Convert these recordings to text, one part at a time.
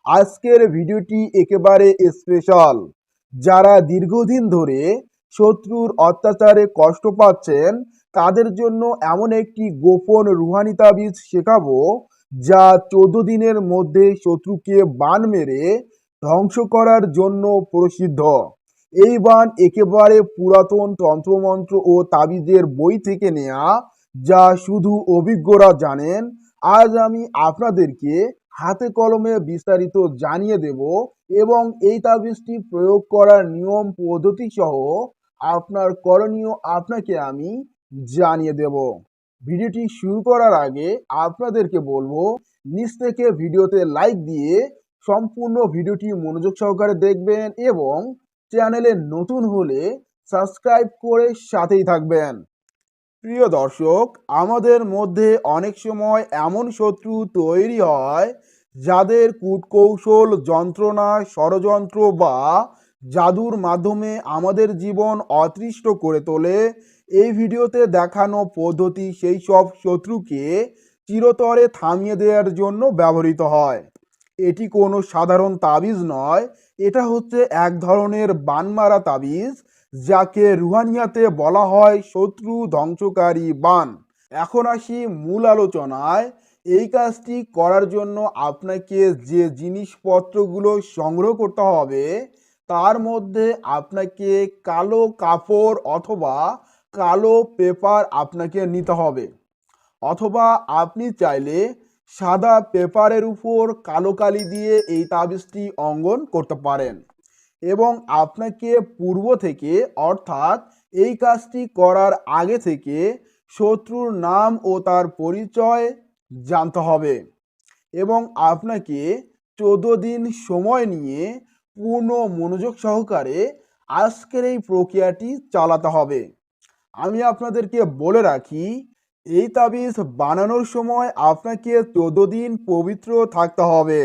আজকের ভিডিওটি একেবারে স্পেশাল। যারা দীর্ঘদিন ধরে শত্রুর অত্যাচারে কষ্ট পাচ্ছেন তাদের জন্য এমন একটি গোপন রুহানি তাবিজ শেখাবো, যা 14 দিনের মধ্যে শত্রুকে বান মেরে ধ্বংস করার জন্য প্রসিদ্ধ। এই বান একেবারে পুরাতন তন্ত্রমন্ত্র ও তাবিজের বই থেকে নেয়া, যা শুধু অভিজ্ঞরা জানেন। আজ আমি আপনাদেরকে হাতে কলমে বিস্তারিত জানিয়ে দেব এবং এই তাবিজটি প্রয়োগ করার নিয়ম পদ্ধতি সহ আপনার করণীয় আপনাকে আমি জানিয়ে দেব। ভিডিওটি শুরু করার আগে আপনাদেরকে বলবো, নিচ থেকে ভিডিওতে লাইক দিয়ে সম্পূর্ণ ভিডিওটি মনোযোগ সহকারে দেখবেন এবং চ্যানেলে নতুন হলে সাবস্ক্রাইব করে সাথেই থাকবেন। প্রিয় দর্শক, আমাদের মধ্যে অনেক সময় এমন শত্রু তৈরি হয় যাদের কূটকৌশল, যন্ত্রণা, ষড়যন্ত্র বা জাদুর মাধ্যমে আমাদের জীবন অতৃষ্ট করে তোলে। এই ভিডিওতে দেখানো পদ্ধতি সেই সব শত্রুকে চিরতরে থামিয়ে দেওয়ার জন্য ব্যবহৃত হয়। এটি কোনো সাধারণ তাবিজ নয়, এটা হচ্ছে এক ধরনের বানমারা তাবিজ, যাকে রুহানিয়াতে বলা হয় শত্রু ধ্বংসকারী বান। এখন আসি মূল আলোচনায়। এই কাজটি করার জন্য আপনাকে যে জিনিসপত্রগুলো সংগ্রহ করতে হবে তার মধ্যে আপনাকে কালো কাপড় অথবা কালো পেপার আপনাকে নিতে হবে, অথবা আপনি চাইলে সাদা পেপারের উপর কালো কালি দিয়ে এই তাবিজটি অঙ্কন করতে পারেন। এবং আপনাকে পূর্ব থেকে, অর্থাৎ এই কাজটি করার আগে থেকে শত্রুর নাম ও তার পরিচয় জানতে হবে এবং আপনাকে 14 দিন সময় নিয়ে পূর্ণ মনোযোগ সহকারে আজকের এই প্রক্রিয়াটি চালাতে হবে। আমি আপনাদেরকে বলে রাখি, এই তাবিজ বানানোর সময় আপনাকে 14 দিন পবিত্র থাকতে হবে।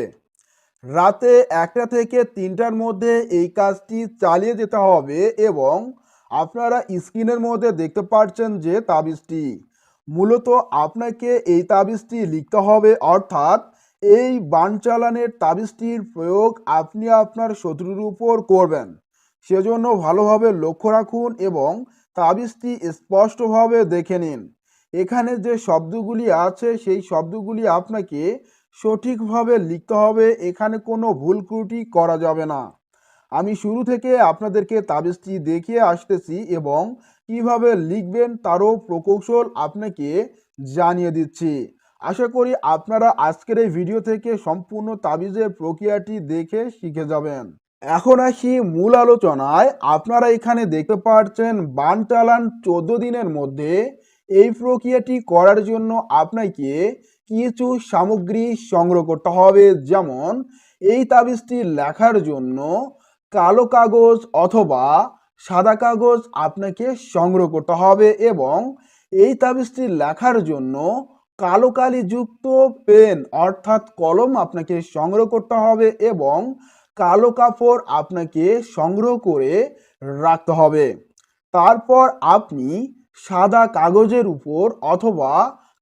রাতে 1টা থেকে 3টার মধ্যে এই কাজটি চালিয়ে যেতে হবে এবং আপনারা স্ক্রিনের মধ্যে দেখতে পাচ্ছেন যে তাবিজটি, মূলত আপনাকে এই তাবিজটি লিখতে হবে, অর্থাৎ এই বান চালানের তাবিজটির প্রয়োগ আপনি আপনার শত্রুর উপর করবেন। সেজন্য ভালোভাবে লক্ষ্য রাখুন এবং তাবিজটি স্পষ্টভাবে দেখে নিন। এখানে যে শব্দগুলি আছে সেই শব্দগুলি আপনাকে সঠিকভাবে লিখতে হবে, এখানে কোনো ভুল ত্রুটি করা যাবে না। আমি শুরু থেকে আপনাদেরকে তাবিজটি দেখিয়ে আসতেছি এবং কিভাবে লিখবেন তারও প্রকৌশল আপনাকে জানিয়ে দিচ্ছি। আশা করি আপনারা আজকের এই ভিডিও থেকে সম্পূর্ণ তাবিজের প্রক্রিয়াটি দেখে শিখে যাবেন। এখন আসি মূল আলোচনায়। আপনারা এখানে দেখতে পাচ্ছেন বান চালান 14 দিনের মধ্যে। এই প্রক্রিয়াটি করার জন্য আপনাকে কিছু সামগ্রী সংগ্রহ করতে হবে, যেমন এই তাবিজটি লেখার জন্য কালো কাগজ অথবা সাদা কাগজ আপনাকে সংগ্রহ করতে হবে এবং এই তাবিজটি লেখার জন্য কালো কালি যুক্ত পেন অর্থাৎ কলম আপনাকে সংগ্রহ করতে হবে এবং কালো কাপড় আপনাকে সংগ্রহ করে রাখতে হবে। তারপর আপনি সাদা কাগজের উপর অথবা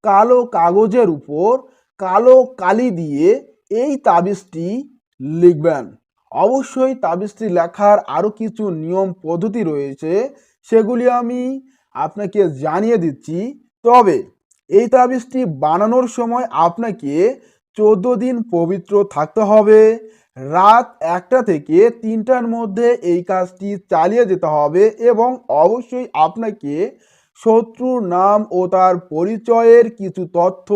কালো কাগজের উপর কালো কালি দিয়ে এই তাবিজটি লিখবেন। অবশ্যই তাবিজটি লেখার আরও কিছু নিয়ম পদ্ধতি রয়েছে, সেগুলি আমি আপনাকে জানিয়ে দিচ্ছি। তবে এই তাবিজটি বানানোর সময় আপনাকে 14 দিন পবিত্র থাকতে হবে। রাত 1টা থেকে 3টার মধ্যে এই কাজটি চালিয়ে যেতে হবে এবং অবশ্যই আপনাকে শত্রুর নাম ও তার পরিচয়ের কিছু তথ্য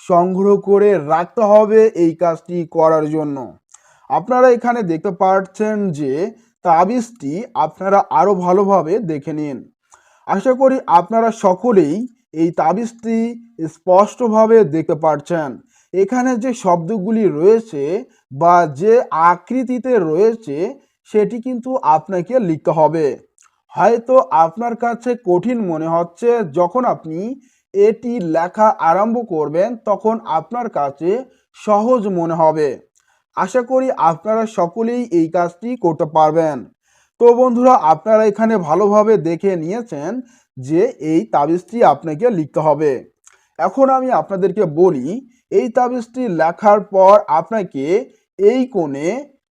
সংগ্রহ করে রাখতে হবে এই কাজটি করার জন্য। আপনারা এখানে দেখতে পাচ্ছেন যে তাবিজটি আপনারা আরও ভালোভাবে দেখে নিন। আশা করি আপনারা সকলেই এই তাবিজটি স্পষ্টভাবে দেখতে পাচ্ছেন। এখানে যে শব্দগুলি রয়েছে বা যে আকৃতিতে রয়েছে সেটি কিন্তু আপনাকে লিখতে হবে। হয়তো আপনার কাছে কঠিন মনে হচ্ছে, যখন আপনি এটি লেখা আরম্ভ করবেন তখন আপনার কাছে সহজ মনে হবে। আশা করি আপনারা সকলেই এই কাজটি করতে পারবেন। তো বন্ধুরা, আপনারা এখানে ভালোভাবে দেখে নিয়েছেন যে এই তাবিজটি আপনাকে লিখতে হবে। এখন আমি আপনাদেরকে বলি, এই তাবিজটি লেখার পর আপনাকে এই কোণে,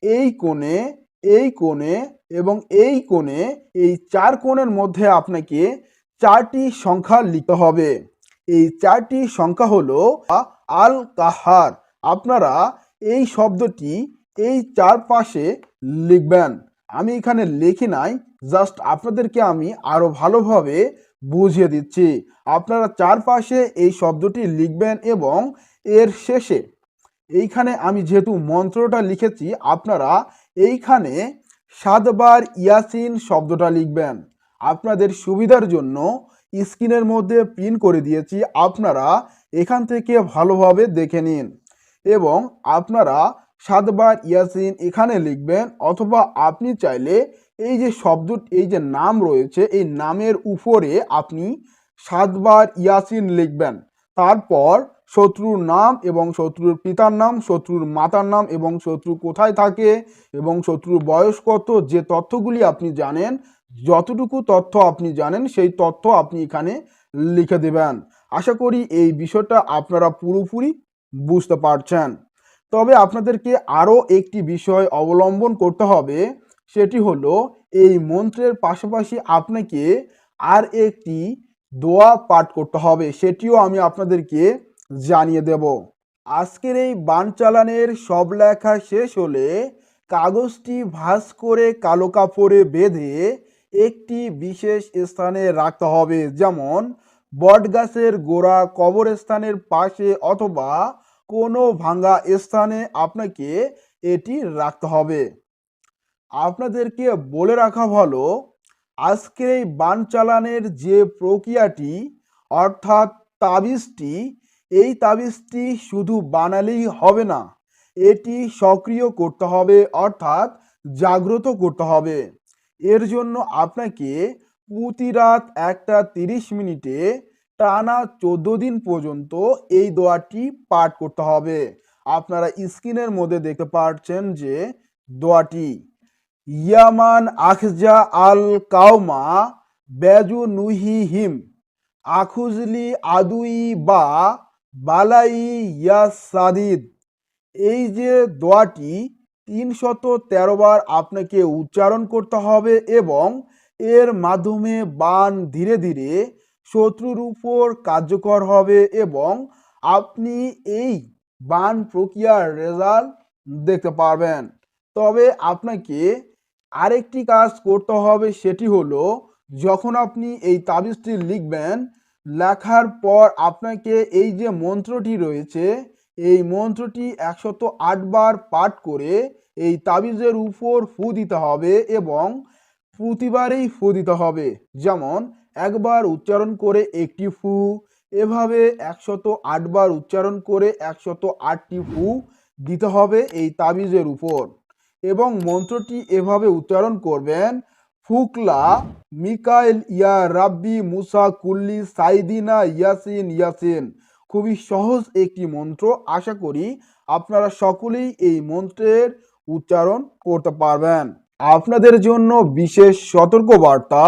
এই কোণে, এই কোণে এবং এই কোণে, এই 4 কোণের মধ্যে আপনাকে 4টি সংখ্যা লিখতে হবে। এই 4টি সংখ্যা হলো আল কাহার। আপনারা এই শব্দটি এই চারপাশে লিখবেন। আমি এখানে লিখি নাই, জাস্ট আপনাদেরকে আমি আরো ভালোভাবে বুঝিয়ে দিচ্ছি। আপনারা চারপাশে এই শব্দটি লিখবেন এবং এর শেষে এইখানে আমি যেহেতু মন্ত্রটা লিখেছি, আপনারা এইখানে 7 বার ইয়াসিন শব্দটা লিখবেন। আপনাদের সুবিধার জন্য স্ক্রিনের মধ্যে পিন করে দিয়েছি, আপনারা এখান থেকে ভালোভাবে দেখে নিন এবং আপনারা 7 বার ইয়াসিন এখানে লিখবেন, অথবা আপনি চাইলে এই যে শব্দ, এই যে নাম রয়েছে, এই নামের উপরে আপনি 7 বার ইয়াসিন লিখবেন। তারপর শত্রুর নাম এবং শত্রুর পিতার নাম, শত্রুর মাতার নাম এবং শত্রু কোথায় থাকে এবং শত্রুর বয়স কত, যে তথ্যগুলি আপনি জানেন, যতটুকু তথ্য আপনি জানেন সেই তথ্য আপনি এখানে লিখে দেবেন। আশা করি এই বিষয়টা আপনারা পুরোপুরি বুঝতে পারছেন। তবে আপনাদেরকে আরও একটি বিষয় অবলম্বন করতে হবে, সেটি হলো এই মন্ত্রের পাশাপাশি আপনাকে আর একটি দোয়া পাঠ করতে হবে, সেটিও আমি আপনাদেরকে জানিয়ে দেব। আজকের এই বান চালানের সব লেখা শেষ হলে কাগজটি ভাঁজ করে কালো কাপড়ে বেঁধে একটি বিশেষ স্থানে রাখতে হবে, যেমন বটগাছের গোড়া, কবরস্থানের পাশে অথবা কোনো ভাঙা স্থানে আপনাকে এটি রাখতে হবে। আপনাদেরকে বলে রাখা ভালো, আজকের এই বান চালানের যে প্রক্রিয়াটি অর্থাৎ তাবিজটি, এই তাবিজটি শুধু বানালেই হবে না, এটি সক্রিয় করতে হবে অর্থাৎ জাগ্রত করতে হবে। এর জন্য আপনাকে প্রতি রাত 1টা 30 মিনিটে টানা 14 দিন পর্যন্ত এই দোয়াটি পাঠ করতে হবে। আপনারা স্ক্রিনের মধ্যে দেখতে পাচ্ছেন যে দোয়াটি ইয়ামান আখজা আল কাউমা বেজু নুহিহিম আখুজলি আদুই বা বালাই ইয়া সাদিদ। এই যে দোয়াটি 313 বার আপনাকে উচ্চারণ করতে হবে এবং এর মাধ্যমে বাণ ধীরে ধীরে শত্রুর উপর কার্যকর হবে এবং আপনি এই বাণ প্রক্রিয়ার রেজাল্ট দেখতে পারবেন। তবে আপনাকে আরেকটি কাজ করতে হবে, সেটি হলো যখন আপনি এই তাবিজটি লিখবেন, লেখার পর আপনাকে এই যে মন্ত্রটি রয়েছে, এই মন্ত্রটি 108 বার পাঠ করে এই তাবিজের উপর ফু দিতে হবে এবং প্রতিবারেই ফু দিতে হবে। যেমন একবার উচ্চারণ করে একটি ফু, এভাবে 108 বার উচ্চারণ করে 108টি ফু দিতে হবে এই তাবিজের উপর এবং মন্ত্রটি এভাবে উচ্চারণ করবেন, ফুকলা মিকাইল ইয়া রাব্বি মুসা কুল্লি সাইদিনা ইয়াসিন ইয়াসিন। খুবই সহজ একটি মন্ত্র, আশা করি আপনারা সকলেই এই মন্ত্রের উচ্চারণ করতে পারবেন। আপনাদের জন্য বিশেষ সতর্কবার্তা,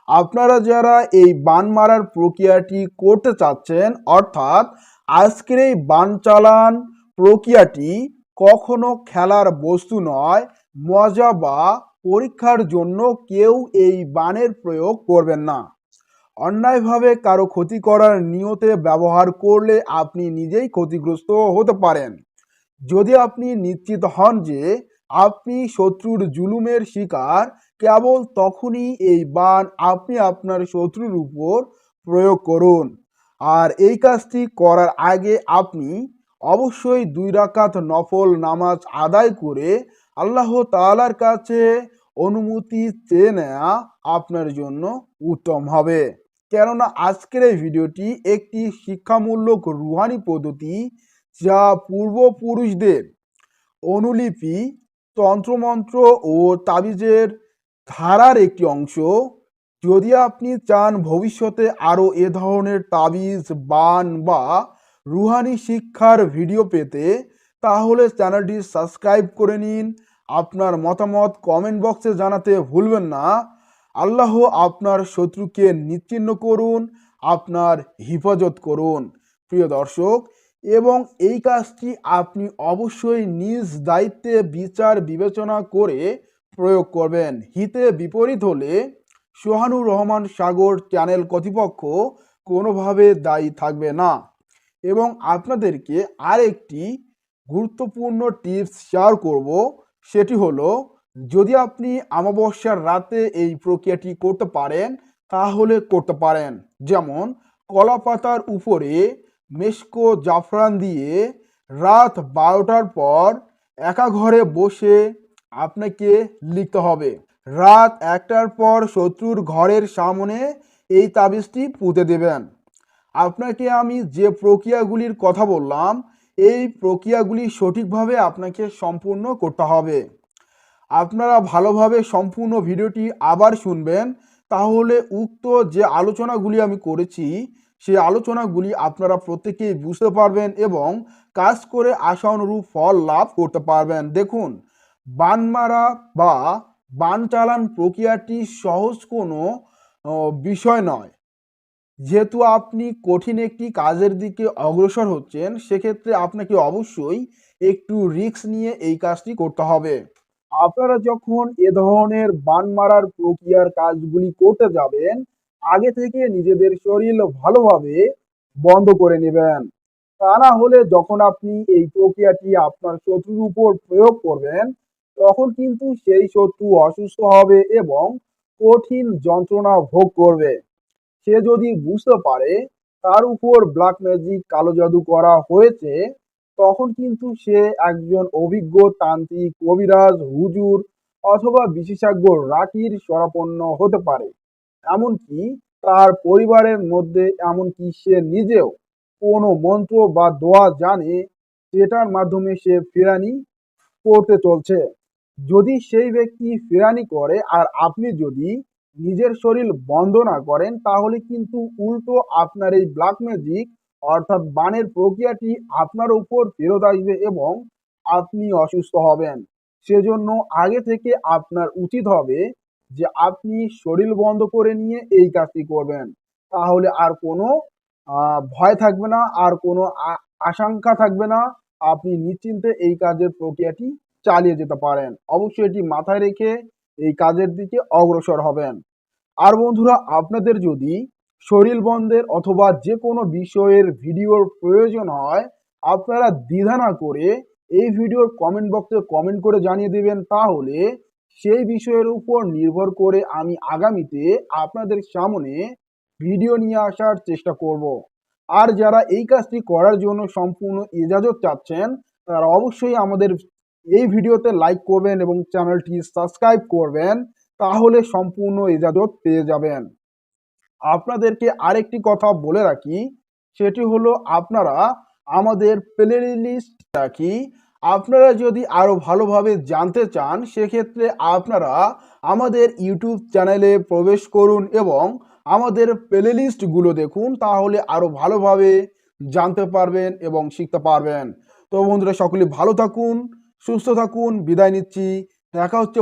আপনারা যারা এই বান মারার প্রক্রিয়াটি করতে চাচ্ছেন, অর্থাৎ আজকের এই বান চালান প্রক্রিয়াটি কখনো খেলার বস্তু নয়, মজা বা পরীক্ষার জন্য কেউ এই বানের প্রয়োগ করবেন না। অন্যায়ভাবে কারো ক্ষতি করার নিয়তে ব্যবহার করলে আপনি নিজেই ক্ষতিগ্রস্ত হতে পারেন। যদি আপনি নিশ্চিত হন যে আপনি শত্রুর জুলুমের শিকার, কেবল তখনই এই বাণ আপনি আপনার শত্রুর উপর প্রয়োগ করুন। আর এই কাজটি করার আগে আপনি অবশ্যই 2 রাকাত নফল নামাজ আদায় করে আল্লাহ তাআলার কাছে অনুমতি চেয়ে নেওয়া আপনার জন্য উত্তম হবে। কেননা আজকের এই ভিডিওটি একটি শিক্ষামূলক রুহানি পদ্ধতি, যা পূর্বপুরুষদের অনুলিপি, তন্ত্রমন্ত্র ও তাবিজের ধারার একটি অংশ। যদি আপনি চান ভবিষ্যতে আরও এ ধরনের তাবিজ, বান বা রুহানি শিক্ষার ভিডিও পেতে, তাহলে চ্যানেলটি সাবস্ক্রাইব করে নিন। আপনার মতামত কমেন্ট বক্সে জানাতে ভুলবেন না। আল্লাহ আপনার শত্রুকে নিশ্চিহ্ন করুন, আপনার হেফাজত করুন। প্রিয় দর্শক, এবং এই কাজটি আপনি অবশ্যই নিজ দায়িত্বে বিচার বিবেচনা করে প্রয়োগ করবেন। হিতে বিপরীত হলে সোহানুর রহমান সাগর চ্যানেল কর্তৃপক্ষ কোনোভাবে দায়ী থাকবে না। এবং আপনাদেরকে আরেকটি গুরুত্বপূর্ণ টিপস শেয়ার করব, সেটি হলো যদি আপনি অমাবস্যার রাতে এই প্রক্রিয়াটি করতে পারেন তাহলে করতে পারেন। যেমন কলা পাতার উপরে মেশকো জাফরান দিয়ে রাত 12টার পর একা ঘরে বসে আপনাকে লিখতে হবে। রাত 1টার পর শত্রুর ঘরের সামনে এই তাবিজটি পুঁতে দেবেন। আপনাকে আমি যে প্রক্রিয়াগুলির কথা বললাম এই প্রক্রিয়াগুলি সঠিকভাবে আপনাকে সম্পূর্ণ করতে হবে। আপনারা ভালোভাবে সম্পূর্ণ ভিডিওটি আবার শুনবেন, তাহলে উক্ত যে আলোচনাগুলি আমি করেছি সেই আলোচনাগুলি আপনারা প্রত্যেকেই বুঝতে পারবেন এবং কাজ করে আশানুরূপ ফল লাভ করতে পারবেন। দেখুন, বান মারা বা বান চালান প্রক্রিয়াটি সহজ কোনো বিষয় নয়। যেহেতু আপনি কঠিন একটি কাজের দিকে অগ্রসর হচ্ছেন, সেক্ষেত্রে আপনাকে অবশ্যই একটু রিস্ক নিয়ে এই কাজটি করতে হবে। আপনারা যখন এ ধরনের বান মারার প্রক্রিয়ার কাজগুলি করতে যাবেন, আগে থেকে নিজেদের শরীর ভালোভাবে বন্ধ করে নেবেন। তা না হলে যখন আপনি এই প্রক্রিয়াটি আপনার শত্রুর উপর প্রয়োগ করবেন, তখন কিন্তু সেই শত্রু অসুস্থ হবে এবং কঠিন যন্ত্রণা ভোগ করবে। সে যদি বুঝতে পারে তার উপর ব্ল্যাক ম্যাজিক কালো জাদু করা হয়েছে, তখন কিন্তু সে একজন অভিজ্ঞ তান্ত্রিক, কবিরাজ, হুজুর অথবা বিশেষজ্ঞ রাকির শরণাপন্ন হতে পারে। এমনকি তার পরিবারের মধ্যে এমনকি সে নিজেও কোনো মন্ত্র বা দোয়া জানে, যেটার মাধ্যমে সে ফেরানি করতে চলছে। যদি সেই ব্যক্তি ফেরানি করে আর আপনি যদি নিজের শরীর বন্ধ না করেন, তাহলে কিন্তু উল্টো আপনার এই ব্ল্যাক ম্যাজিক অর্থাৎ বানের প্রক্রিয়াটি আপনার উপর ফেরত আসবে এবং আপনি অসুস্থ হবেন। সেজন্য আগে থেকে আপনার উচিত হবে যে আপনি শরীর বন্ধ করে নিয়ে এই কাজটি করবেন। তাহলে আর কোনো ভয় থাকবে না, আর কোনো আশঙ্কা থাকবে না। আপনি নিশ্চিন্তে এই কাজের প্রক্রিয়াটি চালিয়ে যেতে পারেন। অবশ্যই এটি মাথায় রেখে এই কাজের দিকে অগ্রসর হবেন। আর বন্ধুরা, আপনাদের যদি শরীর বন্ধের অথবা যে কোনো বিষয়ের ভিডিওর প্রয়োজন হয়, আপনারা দ্বিধা না করে এই ভিডিওর কমেন্ট বক্সে কমেন্ট করে জানিয়ে দেবেন। তাহলে সেই বিষয়ের উপর নির্ভর করে আমি আগামীতে আপনাদের সামনে ভিডিও নিয়ে আসার চেষ্টা করব। আর যারা এই কাজটি করার জন্য সম্পূর্ণ ইজাজত চাচ্ছেন, তারা অবশ্যই আমাদের এই ভিডিওতে লাইক করবেন এবং চ্যানেলটি সাবস্ক্রাইব করবেন, তাহলে সম্পূর্ণ ইজাজত পেয়ে যাবেন। আপনাদেরকে আরেকটি কথা বলে রাখি, সেটি হলো আপনারা আমাদের প্লে লিস্ট রাখি। আপনারা যদি আরো ভালোভাবে জানতে চান, সেক্ষেত্রে আপনারা আমাদের ইউটিউব চ্যানেলে প্রবেশ করুন এবং আমাদের প্লে লিস্টগুলো দেখুন, তাহলে আরো ভালোভাবে জানতে পারবেন এবং শিখতে পারবেন। তো বন্ধুরা, সকলে ভালো থাকুন, সুস্থ থাকুন, বিদায় নিচ্ছি। দেখা হচ্ছে